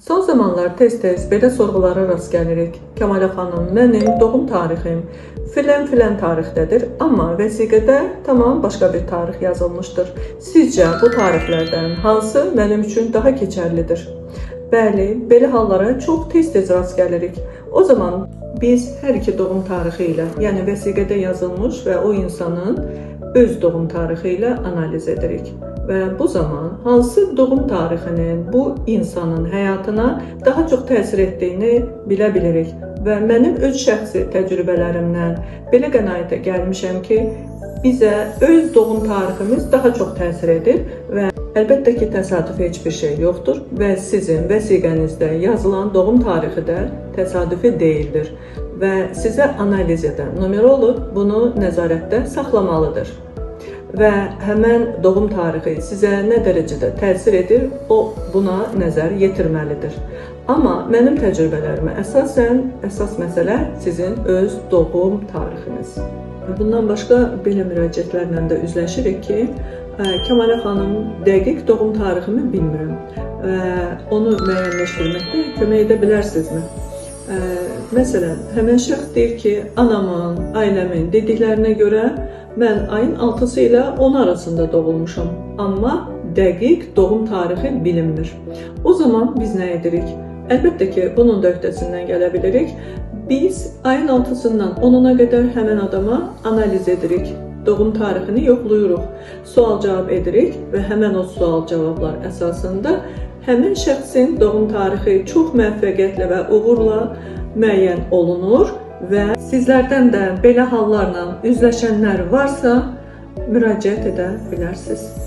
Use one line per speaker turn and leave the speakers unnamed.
Son zamanlar tez-tez belə sorğulara rast gəlirik. Kəmalə xanım, mənim doğum tarixim filan tarixdədir, amma vəsiqədə tamam başqa bir tarix yazılmışdır. Sizcə bu tarixlərdən hansı mənim üçün daha keçərlidir? Bəli, belə hallara çox tez-tez rast gəlirik. O zaman biz hər iki doğum tarixi ilə, yəni vəsiqədə yazılmış və o insanın öz doğum tarixi ilə analiz edirik. Və bu zaman hansı doğum tarixinin bu insanın həyatına daha çox təsir etdiyini bilə bilirik. Və mənim öz şəxsi təcrübələrimdən belə qənaətə gəlmişəm ki, bizə öz doğum tariximiz daha çox təsir edir və əlbəttə ki, təsadüfi heç bir şey yoxdur və sizin vəsiqənizdə yazılan doğum tarixi də təsadüfi deyildir və sizə analiz edən numeroloq bunu nəzarətdə saxlamalıdır. Və həmən doğum tarixi sizə nə dərəcədə təsir edir, o buna nəzər yetirməlidir. Amma mənim təcrübələrimə əsasən, əsas məsələ sizin öz doğum tarixiniz. Bundan başqa belə müraciətlərlə də üzləşirik ki, Kəmalə xanım, dəqiq doğum tariximi bilmirəm. Onu müəyyənləşdirməkdə kömək edə bilərsinizmi? Məsələn, həmən şəxs deyir ki, anamın, ailəmin dediklərinə görə mən ayın 6-sı ilə 10 arasında doğulmuşam, amma dəqiq doğum tarixi bilinmir. O zaman biz nə edirik? Əlbəttə ki, bunun da öhdəsindən gələ bilirik. Biz ayın 6-sından 10-una qədər həmən adama analiz edirik. Doğum tarixini yoxlayırıq, sual-cavab edirik və həmən o sual-cavablar əsasında həmin şəxsin doğum tarixi çox müvəffəqiyyətlə və uğurla müəyyən olunur və sizlərdən də belə hallarla üzləşənlər varsa müraciət edə bilərsiniz.